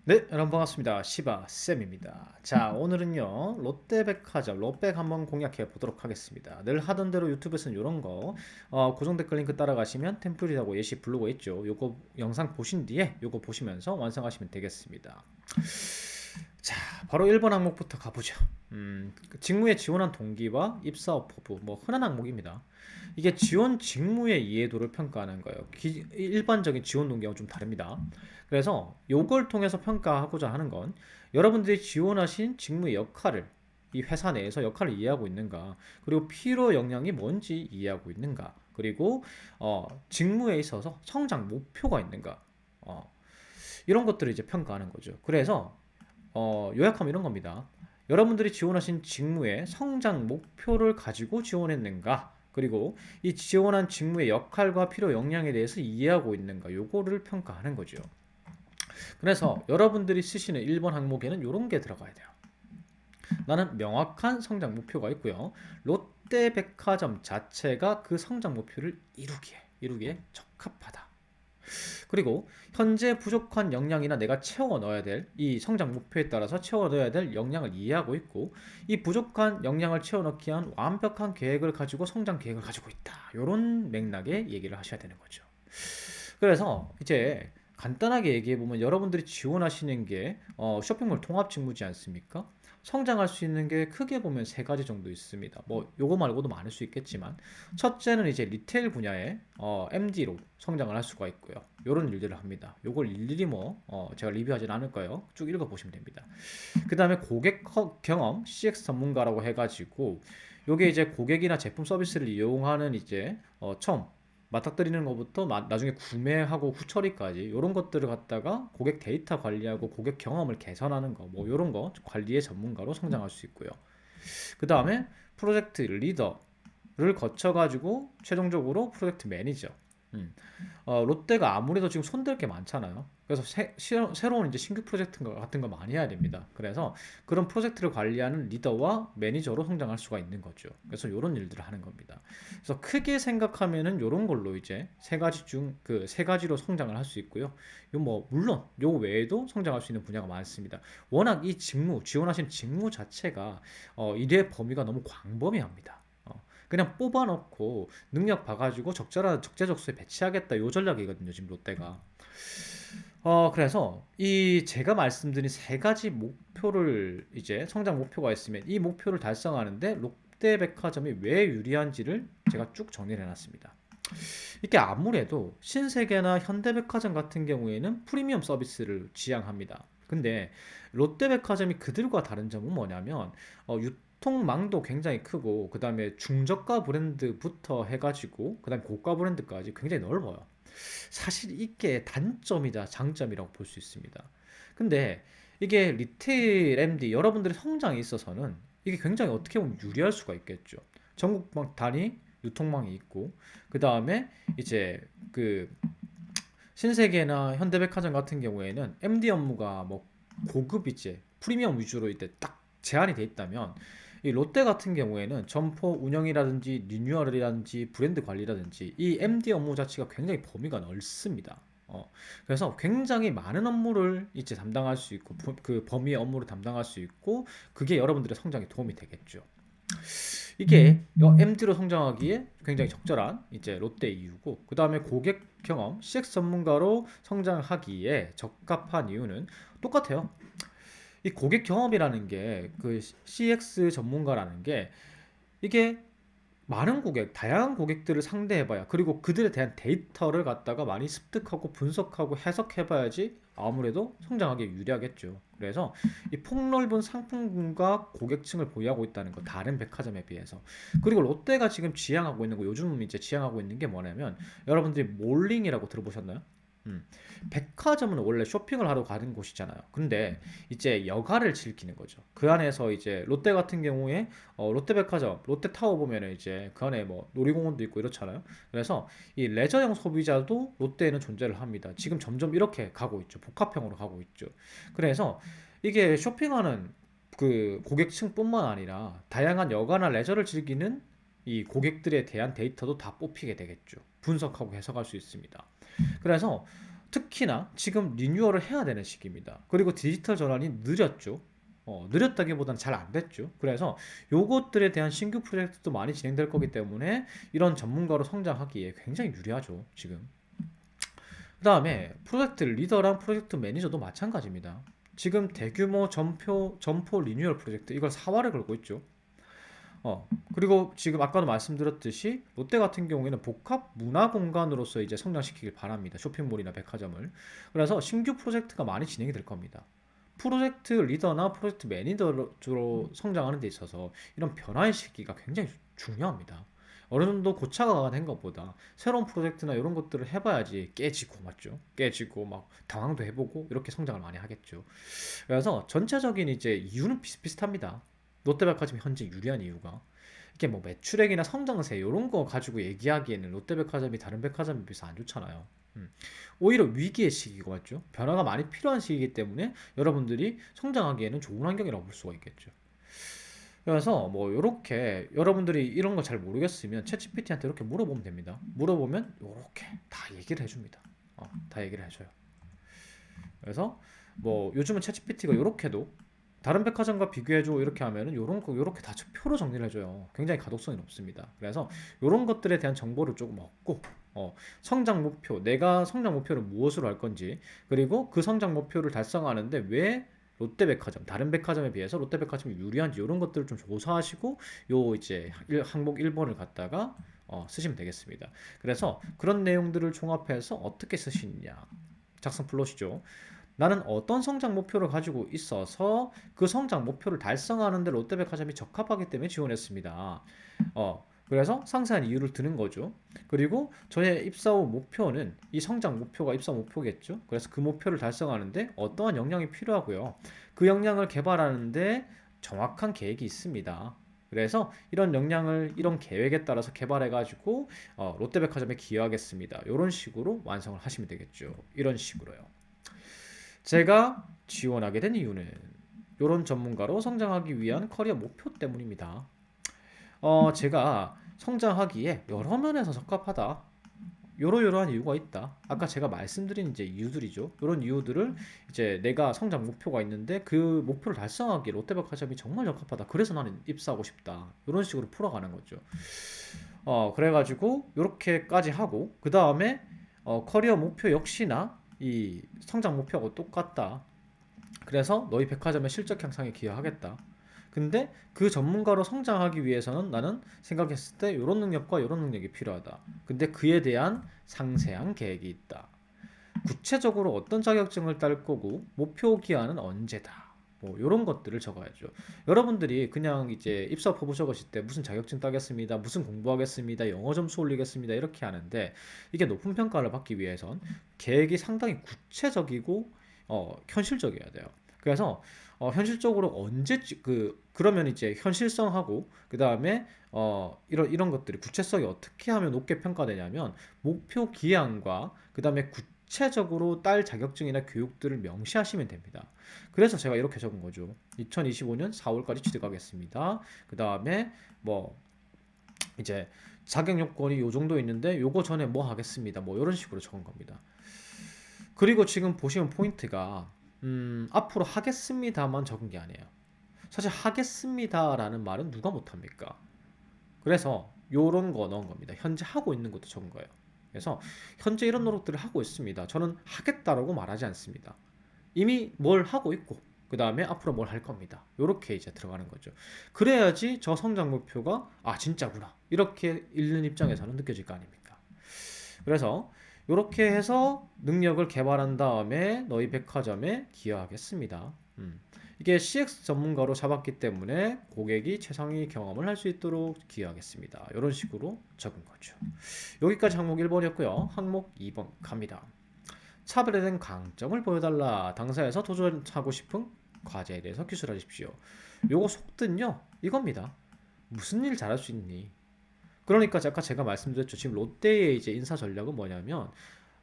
네, 여러분 반갑습니다. 시바쌤입니다. 자, 오늘은요, 롯데백화점, 롯백 한번 공략해 보도록 하겠습니다. 늘 하던 대로 유튜브에서는 이런 거, 고정 댓글 링크 따라가시면 템플이라고 예시 부르고 있죠. 요거 영상 보신 뒤에 요거 보시면서 완성하시면 되겠습니다. 자, 바로 1번 항목부터 가보죠. 직무에 지원한 동기와 입사 오퍼부, 뭐 흔한 항목입니다. 이게 지원 직무의 이해도를 평가하는 거예요. 일반적인 지원 동기하고 좀 다릅니다. 그래서 요걸 통해서 평가하고자 하는 건 여러분들이 지원하신 직무의 역할을 이 회사 내에서 역할을 이해하고 있는가, 그리고 필요 역량이 뭔지 이해하고 있는가, 그리고 직무에 있어서 성장 목표가 있는가, 어, 이런 것들을 이제 평가하는 거죠. 그래서 요약하면 이런 겁니다. 여러분들이 지원하신 직무의 성장 목표를 가지고 지원했는가? 그리고 이 지원한 직무의 역할과 필요 역량에 대해서 이해하고 있는가? 요거를 평가하는 거죠. 그래서 여러분들이 쓰시는 1번 항목에는 이런 게 들어가야 돼요. 나는 명확한 성장 목표가 있고요. 롯데백화점 자체가 그 성장 목표를 이루기에 적합하다. 그리고 현재 부족한 역량이나 내가 채워 넣어야 될 이 성장 목표에 따라서 채워 넣어야 될 역량을 이해하고 있고, 이 부족한 역량을 채워 넣기 위한 완벽한 계획을 가지고 성장 계획을 가지고 있다. 이런 맥락의 얘기를 하셔야 되는 거죠. 그래서 이제 간단하게 얘기해 보면 여러분들이 지원하시는 게 쇼핑몰 통합 직무지 않습니까? 성장할 수 있는 게 크게 보면 세 가지 정도 있습니다. 뭐 요거 말고도 많을 수 있겠지만, 첫째는 이제 리테일 분야의 MD로 성장을 할 수가 있고요. 요런 일들을 합니다. 요걸 일일이 제가 리뷰하진 않을 거예요. 쭉 읽어 보시면 됩니다. 그 다음에 고객 경험 CX 전문가라고 해가지고, 요게 이제 고객이나 제품 서비스를 이용하는 이제 처음 맞닥뜨리는 것부터 나중에 구매하고 후처리까지 이런 것들을 갖다가 고객 데이터 관리하고 고객 경험을 개선하는 거, 뭐 이런 거 관리의 전문가로 성장할 수 있고요. 그 다음에 프로젝트 리더를 거쳐가지고 최종적으로 프로젝트 매니저. 음. 롯데가 아무래도 지금 손댈 게 많잖아요. 그래서 새로운 이제 신규 프로젝트 같은 거 많이 해야 됩니다. 그래서 그런 프로젝트를 관리하는 리더와 매니저로 성장할 수가 있는 거죠. 그래서 이런 일들을 하는 겁니다. 그래서 크게 생각하면은 이런 걸로 이제 세 가지 중 그 세 가지로 성장을 할 수 있고요. 요 뭐 물론 요 외에도 성장할 수 있는 분야가 많습니다. 워낙 이 지원하신 직무 자체가 일의 범위가 너무 광범위합니다. 그냥 뽑아놓고 능력 봐가지고 적재적소에 배치하겠다 요 전략이거든요 지금 롯데가. 그래서 이 제가 말씀드린 세 가지 목표를 이제 성장 목표가 있으면 이 목표를 달성하는데 롯데백화점이 왜 유리한지를 제가 쭉 정리를 해놨습니다. 이게 아무래도 신세계나 현대백화점 같은 경우에는 프리미엄 서비스를 지향합니다. 근데 롯데백화점이 그들과 다른 점은 뭐냐면 유통망도 굉장히 크고, 그 다음에 중저가 브랜드부터 해가지고 그 다음에 고가 브랜드까지 굉장히 넓어요. 사실 이게 단점이자 장점이라고 볼 수 있습니다. 근데 이게 리테일 MD 여러분들의 성장에 있어서는 이게 굉장히 어떻게 보면 유리할 수가 있겠죠. 전국 단위 유통망이 있고, 그 다음에 이제 그 신세계나 현대백화점 같은 경우에는 MD 업무가 뭐 고급 이제 프리미엄 위주로 이때 딱 제한이 돼 있다면, 이 롯데 같은 경우에는 점포 운영이라든지 리뉴얼이라든지 브랜드 관리라든지 이 MD 업무 자체가 굉장히 범위가 넓습니다. 그래서 굉장히 많은 업무를 이제 담당할 수 있고, 그 범위의 업무를 담당할 수 있고, 그게 여러분들의 성장에 도움이 되겠죠. 이게 MD로 성장하기에 굉장히 적절한 이제 롯데 이유고, 그 다음에 고객 경험 CX 전문가로 성장하기에 적합한 이유는 똑같아요. 이 고객 경험이라는 게 그 CX 전문가라는 게 이게 많은 고객, 다양한 고객들을 상대해봐야, 그리고 그들에 대한 데이터를 갖다가 많이 습득하고 분석하고 해석해봐야지 아무래도 성장하기 유리하겠죠. 그래서 이 폭넓은 상품군과 고객층을 보유하고 있다는 거, 다른 백화점에 비해서. 그리고 롯데가 지금 지향하고 있는 거, 요즘 이제 지향하고 있는 게 뭐냐면, 여러분들이 몰링이라고 들어보셨나요? 음. 백화점은 원래 쇼핑을 하러 가는 곳이잖아요. 근데 이제 여가를 즐기는 거죠. 그 안에서 이제 롯데 같은 경우에 롯데백화점, 롯데타워 보면은 이제 그 안에 뭐 놀이공원도 있고 이렇잖아요. 그래서 이 레저형 소비자도 롯데에는 존재를 합니다. 지금 점점 이렇게 가고 있죠. 복합형으로 가고 있죠. 그래서 이게 쇼핑하는 그 고객층뿐만 아니라 다양한 여가나 레저를 즐기는 이 고객들에 대한 데이터도 다 뽑히게 되겠죠. 분석하고 해석할 수 있습니다. 그래서 특히나 지금 리뉴얼을 해야 되는 시기입니다. 그리고 디지털 전환이 느렸죠. 느렸다기보다는 잘 안 됐죠. 그래서 요것들에 대한 신규 프로젝트도 많이 진행될 거기 때문에 이런 전문가로 성장하기에 굉장히 유리하죠, 지금. 그 다음에 프로젝트 리더랑 프로젝트 매니저도 마찬가지입니다. 지금 대규모 점포 리뉴얼 프로젝트 이걸 사활을 걸고 있죠. 그리고 지금 아까도 말씀드렸듯이 롯데 같은 경우에는 복합 문화 공간으로서 이제 성장시키길 바랍니다. 쇼핑몰이나 백화점을. 그래서 신규 프로젝트가 많이 진행이 될 겁니다. 프로젝트 리더나 프로젝트 매니저로 성장하는 데 있어서 이런 변화의 시기가 굉장히 중요합니다. 어느 정도 고차가 된 것보다 새로운 프로젝트나 이런 것들을 해봐야지 깨지고 맞죠? 깨지고 막 당황도 해보고 이렇게 성장을 많이 하겠죠. 그래서 전체적인 이제 이유는 비슷비슷합니다. 롯데백화점이 현재 유리한 이유가 이게 뭐 매출액이나 성장세 이런 거 가지고 얘기하기에는 롯데백화점이 다른 백화점에 비해서 안 좋잖아요. 오히려 위기의 시기가 맞죠. 변화가 많이 필요한 시기이기 때문에 여러분들이 성장하기에는 좋은 환경이라고 볼 수가 있겠죠. 그래서 뭐 이렇게 여러분들이 이런 거 잘 모르겠으면 챗GPT한테 이렇게 물어보면 됩니다. 물어보면 이렇게 다 얘기를 해줍니다. 다 얘기를 해줘요. 그래서 뭐 요즘은 챗GPT가 이렇게도 다른 백화점과 비교해줘 이렇게 하면은 요런 거 요렇게 다 표로 정리를 해줘요. 굉장히 가독성이 높습니다. 그래서 요런 것들에 대한 정보를 조금 얻고 성장 목표, 내가 성장 목표를 무엇으로 할 건지, 그리고 그 성장 목표를 달성하는데 왜 롯데백화점, 다른 백화점에 비해서 롯데백화점이 유리한지 이런 것들을 좀 조사하시고 요 이제 항목 1번을 갖다가 쓰시면 되겠습니다. 그래서 그런 내용들을 종합해서 어떻게 쓰시느냐. 작성 플롯이죠. 나는 어떤 성장 목표를 가지고 있어서 그 성장 목표를 달성하는데 롯데백화점이 적합하기 때문에 지원했습니다. 그래서 상세한 이유를 드는 거죠. 그리고 저의 입사 후 목표는 이 성장 목표가 입사 목표겠죠. 그래서 그 목표를 달성하는데 어떠한 역량이 필요하고요. 그 역량을 개발하는데 정확한 계획이 있습니다. 그래서 이런 역량을 이런 계획에 따라서 개발해 가지고 롯데백화점에 기여하겠습니다. 이런 식으로 완성을 하시면 되겠죠. 이런 식으로요. 제가 지원하게 된 이유는 이런 전문가로 성장하기 위한 커리어 목표 때문입니다. 제가 성장하기에 여러 면에서 적합하다. 요러요러한 이유가 있다. 아까 제가 말씀드린 이제 이유들이죠. 이런 이유들을 이제 내가 성장 목표가 있는데 그 목표를 달성하기에 롯데백화점이 정말 적합하다. 그래서 나는 입사하고 싶다. 이런 식으로 풀어가는 거죠. 그래가지고 이렇게까지 하고 그 다음에 커리어 목표 역시나 이 성장 목표하고 똑같다. 그래서 너희 백화점의 실적 향상에 기여하겠다. 근데 그 전문가로 성장하기 위해서는 나는 생각했을 때 이런 능력과 이런 능력이 필요하다. 근데 그에 대한 상세한 계획이 있다. 구체적으로 어떤 자격증을 딸 거고 목표 기한은 언제다. 뭐 이런 것들을 적어야죠. 여러분들이 그냥 이제 입사 후보 적으실 때 무슨 자격증 따겠습니다, 무슨 공부하겠습니다, 영어 점수 올리겠습니다 이렇게 하는데 이게 높은 평가를 받기 위해선 계획이 상당히 구체적이고 현실적이어야 돼요. 그래서 현실적으로 언제 그러면 이제 현실성하고 그 다음에 이런 것들이 구체성이 어떻게 하면 높게 평가되냐면 목표 기한과 그 다음에 구체적으로 딸 자격증이나 교육들을 명시하시면 됩니다. 그래서 제가 이렇게 적은 거죠. 2025년 4월까지 취득하겠습니다. 그 다음에 뭐 이제 자격 요건이 요 정도 있는데 요거 전에 뭐 하겠습니다. 뭐 이런 식으로 적은 겁니다. 그리고 지금 보시면 포인트가 앞으로 하겠습니다만 적은 게 아니에요. 사실 하겠습니다라는 말은 누가 못합니까? 그래서 요런 거 넣은 겁니다. 현재 하고 있는 것도 적은 거예요. 그래서 현재 이런 노력들을 하고 있습니다. 저는 하겠다라고 말하지 않습니다. 이미 뭘 하고 있고 그 다음에 앞으로 뭘 할 겁니다. 이렇게 이제 들어가는 거죠. 그래야지 저 성장 목표가 진짜구나 이렇게 읽는 입장에서는 느껴질 거 아닙니까? 그래서 이렇게 해서 능력을 개발한 다음에 너희 백화점에 기여하겠습니다. 이게 CX 전문가로 잡았기 때문에 고객이 최상위 경험을 할 수 있도록 기여하겠습니다. 이런 식으로 적은 거죠. 여기까지 항목 1번이었고요. 항목 2번 갑니다. 차별화된 강점을 보여달라. 당사에서 도전하고 싶은 과제에 대해서 기술하십시오. 요거 속든요 이겁니다. 무슨 일 잘할 수 있니? 그러니까 아까 제가 말씀드렸죠. 지금 롯데의 이제 인사 전략은 뭐냐면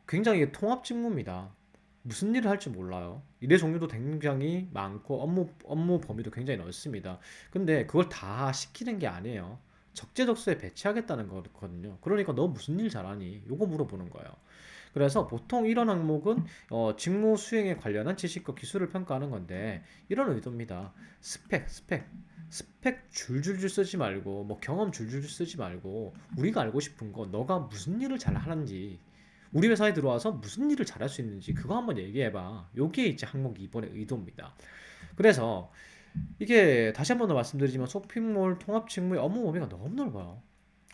굉장히 통합 직무입니다. 무슨 일을 할지 몰라요. 일의 종류도 굉장히 많고 업무 범위도 굉장히 넓습니다. 근데 그걸 다 시키는 게 아니에요. 적재적소에 배치하겠다는 거거든요. 그러니까 너 무슨 일 잘하니? 요거 물어보는 거예요. 그래서 보통 이런 항목은 직무 수행에 관련한 지식과 기술을 평가하는 건데 이런 의도입니다. 스펙 줄줄줄 쓰지 말고 뭐 경험 줄줄줄 쓰지 말고 우리가 알고 싶은 거 너가 무슨 일을 잘 하는지 우리 회사에 들어와서 무슨 일을 잘할 수 있는지 그거 한번 얘기해봐. 요게 이제 항목 2번의 의도입니다. 그래서 이게 다시 한 번 더 말씀드리지만 쇼핑몰 통합 직무의 업무 범위가 너무 넓어요.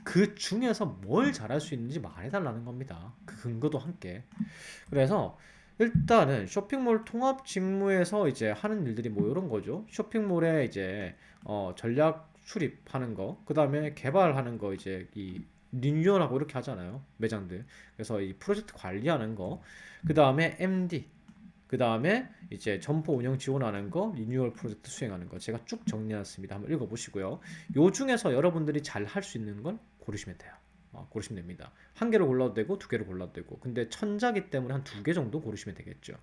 그 중에서 뭘 잘할 수 있는지 말해달라는 겁니다. 그 근거도 함께. 그래서 일단은 쇼핑몰 통합 직무에서 이제 하는 일들이 뭐 이런 거죠. 쇼핑몰에 이제 전략 수립하는 거, 그 다음에 개발하는 거 이제 이 리뉴얼하고 이렇게 하잖아요. 매장들. 그래서 이 프로젝트 관리하는 거, 그 다음에 MD, 그 다음에 이제 점포 운영 지원하는 거, 리뉴얼 프로젝트 수행하는 거 제가 쭉 정리해놨습니다. 한번 읽어보시고요. 요 중에서 여러분들이 잘 할 수 있는 걸 고르시면 돼요. 고르시면 됩니다. 한 개를 골라도 되고 두 개를 골라도 되고 근데 천자기 때문에 한 두 개 정도 고르시면 되겠죠.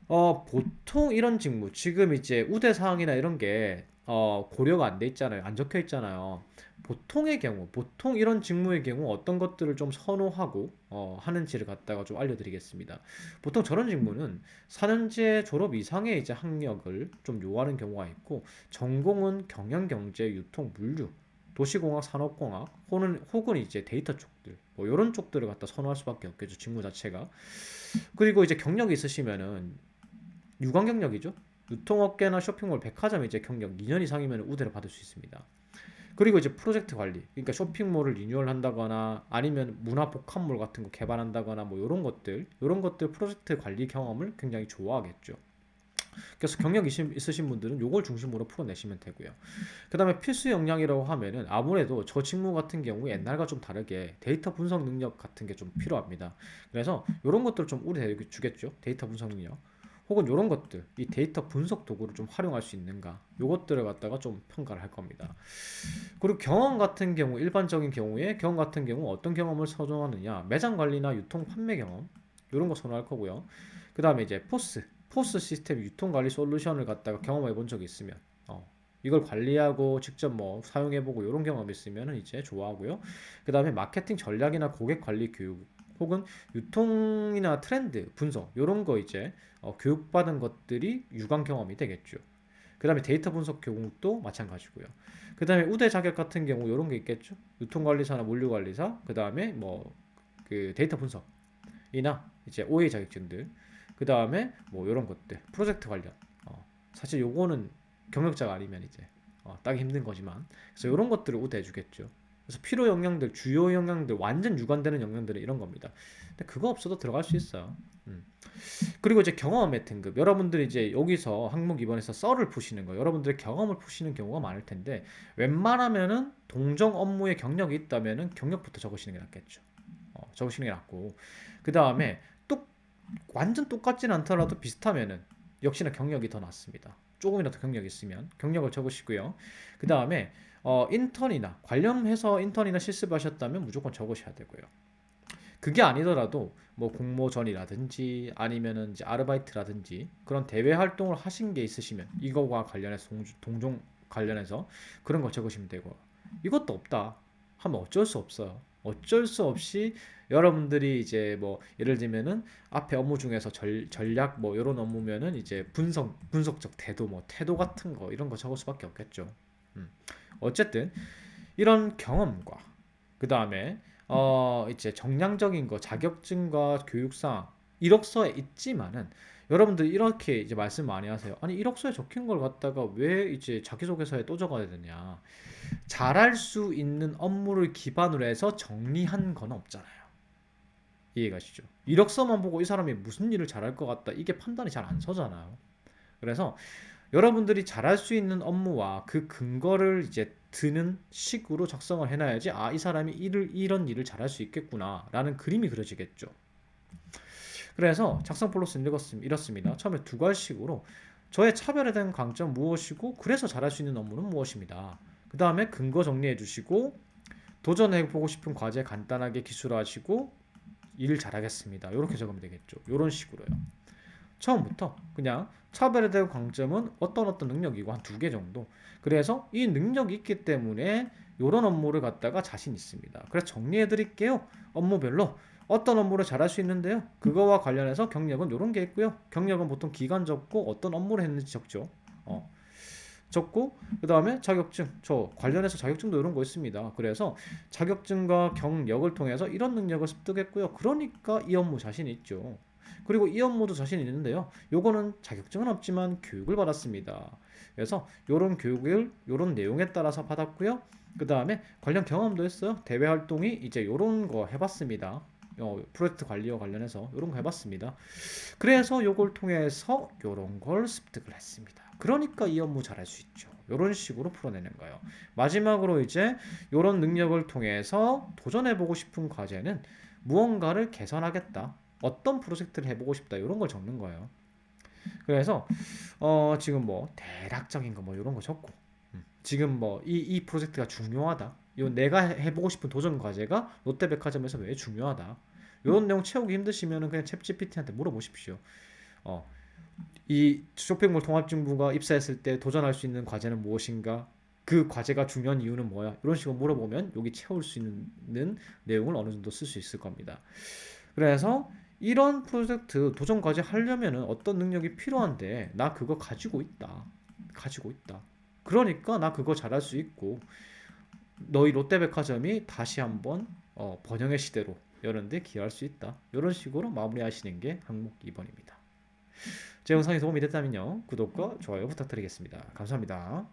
보통 이런 직무 지금 이제 우대 사항이나 이런 게 고려가 안 돼 있잖아요. 안 적혀 있잖아요. 보통의 경우, 보통 이런 직무의 경우 어떤 것들을 좀 선호하고 하는지를 갖다가 좀 알려드리겠습니다. 보통 저런 직무는 4년제 졸업 이상의 이제 학력을 좀 요하는 경우가 있고 전공은 경영, 경제, 유통, 물류, 도시공학, 산업공학 혹은 이제 데이터 쪽들 뭐 이런 쪽들을 갖다 선호할 수밖에 없겠죠. 직무 자체가. 그리고 이제 경력이 있으시면은 유관 경력이죠. 유통업계나 쇼핑몰, 백화점 이제 경력 2년 이상이면 우대를 받을 수 있습니다. 그리고 이제 프로젝트 관리, 그러니까 쇼핑몰을 리뉴얼한다거나 아니면 문화 복합몰 같은 거 개발한다거나 뭐 이런 것들 프로젝트 관리 경험을 굉장히 좋아하겠죠. 그래서 경력 있으신 분들은 요걸 중심으로 풀어내시면 되고요. 그 다음에 필수 역량이라고 하면은 아무래도 저 직무 같은 경우 옛날과 좀 다르게 데이터 분석 능력 같은 게 좀 필요합니다. 그래서 이런 것들 좀 우려해 주겠죠. 데이터 분석 능력. 혹은 이런 것들, 이 데이터 분석 도구를 좀 활용할 수 있는가, 요것들을 갖다가 좀 평가를 할 겁니다. 그리고 경험 같은 경우, 일반적인 경우에 경험 같은 경우 어떤 경험을 선호하느냐, 매장 관리나 유통 판매 경험, 이런 거 선호할 거고요. 그 다음에 이제 포스 시스템 유통 관리 솔루션을 갖다가 경험해 본 적이 있으면, 이걸 관리하고 직접 뭐 사용해보고 이런 경험이 있으면 이제 좋아하고요. 그 다음에 마케팅 전략이나 고객 관리 교육, 혹은 유통이나 트렌드 분석 이런 거 이제 교육받은 것들이 유관 경험이 되겠죠. 그 다음에 데이터 분석 교육도 마찬가지고요. 그 다음에 우대 자격 같은 경우 이런 게 있겠죠. 유통관리사나 물류관리사, 그 다음에 뭐 그 데이터 분석이나 이제 OA 자격증들, 그 다음에 뭐 이런 것들, 프로젝트 관련. 사실 요거는 경력자가 아니면 이제 따기 힘든 거지만, 그래서 이런 것들을 우대해 주겠죠. 그래서 필요 영역들, 주요 영역들, 완전 유관되는 영역들은 이런 겁니다. 근데 그거 없어도 들어갈 수 있어요. 그리고 이제 경험의 등급. 여러분들이 이제 여기서 항목 2번에서 썰을 푸시는 거, 여러분들의 경험을 푸시는 경우가 많을 텐데, 웬만하면은 동종 업무에 경력이 있다면은 경력부터 적으시는 게 낫겠죠. 적으시는 게 낫고, 그 다음에 또 완전 똑같진 않더라도 비슷하면은 역시나 경력이 더 낫습니다. 조금이라도 경력이 있으면 경력을 적으시고요. 그 다음에 인턴이나 관련해서 인턴이나 실습하셨다면 무조건 적으셔야 되고요. 그게 아니더라도 뭐 공모전이라든지 아니면은 이제 아르바이트라든지 그런 대외 활동을 하신 게 있으시면 이거와 관련해서 동종 관련해서 그런 거 적으시면 되고, 이것도 없다 하면 어쩔 수 없어요. 어쩔 수 없이 여러분들이 이제 뭐 예를 들면은 앞에 업무 중에서 전략 뭐 이런 업무면은 이제 분석적 태도 뭐 태도 같은 거 이런 거 적을 수밖에 없겠죠. 어쨌든 이런 경험과 그 다음에 이제 정량적인 거 자격증과 교육상 이력서에 있지만은 여러분들 이렇게 이제 말씀 많이 하세요. 아니 이력서에 적힌 걸 갖다가 왜 이제 자기소개서에 또 적어야 되냐? 잘할 수 있는 업무를 기반으로 해서 정리한 건 없잖아요. 이해가시죠? 이력서만 보고 이 사람이 무슨 일을 잘할 것 같다 이게 판단이 잘 안 서잖아요. 그래서 여러분들이 잘할 수 있는 업무와 그 근거를 이제 드는 식으로 작성을 해놔야지 이 사람이 이런 일을 잘할 수 있겠구나 라는 그림이 그려지겠죠. 그래서 작성 플러스는 이렇습니다. 처음에 두 갈식으로 저의 차별에 대한 강점 무엇이고 그래서 잘할 수 있는 업무는 무엇입니다. 그 다음에 근거 정리해 주시고 도전해보고 싶은 과제 간단하게 기술화하시고 일 잘하겠습니다. 이렇게 적으면 되겠죠. 이런 식으로요. 처음부터 그냥 차별에 대한 강점은 어떤 능력이고 한 두 개 정도. 그래서 이 능력이 있기 때문에 이런 업무를 갖다가 자신 있습니다. 그래서 정리해 드릴게요. 업무별로 어떤 업무를 잘할 수 있는데요. 그거와 관련해서 경력은 이런 게 있고요. 경력은 보통 기간 적고 어떤 업무를 했는지 적죠. 어, 적고 그 다음에 자격증 저 관련해서 자격증도 이런 거 있습니다. 그래서 자격증과 경력을 통해서 이런 능력을 습득했고요. 그러니까 이 업무 자신 있죠. 그리고 이 업무도 자신 있는데요. 요거는 자격증은 없지만 교육을 받았습니다. 그래서 요런 교육을 요런 내용에 따라서 받았고요. 그 다음에 관련 경험도 했어요. 대외 활동이 이제 요런 거 해봤습니다. 프로젝트 관리와 관련해서 요런 거 해봤습니다. 그래서 요걸 통해서 요런 걸 습득을 했습니다. 그러니까 이 업무 잘할 수 있죠. 요런 식으로 풀어내는 거예요. 마지막으로 이제 요런 능력을 통해서 도전해보고 싶은 과제는 무언가를 개선하겠다. 어떤 프로젝트를 해보고 싶다. 요런 걸 적는 거예요. 그래서 지금 뭐 대략적인 거 뭐 이런 거 적고 지금 뭐 이 프로젝트가 중요하다. 요 내가 해보고 싶은 도전 과제가 롯데백화점에서 왜 중요하다. 이런 내용 채우기 힘드시면 그냥 챗 GPT한테 물어보십시오. 어, 이 쇼핑몰 통합진부가 입사했을 때 도전할 수 있는 과제는 무엇인가? 그 과제가 중요한 이유는 뭐야? 이런 식으로 물어보면 여기 채울 수 있는 내용을 어느 정도 쓸 수 있을 겁니다. 그래서 이런 프로젝트 도전 과제 하려면은 어떤 능력이 필요한데 나 그거 가지고 있다. 가지고 있다. 그러니까 나 그거 잘할 수 있고 너희 롯데백화점이 다시 한번 번영의 시대로 이런 데 기여할 수 있다. 이런 식으로 마무리하시는 게 항목 2번입니다. 제 영상이 도움이 됐다면요. 구독과 좋아요 부탁드리겠습니다. 감사합니다.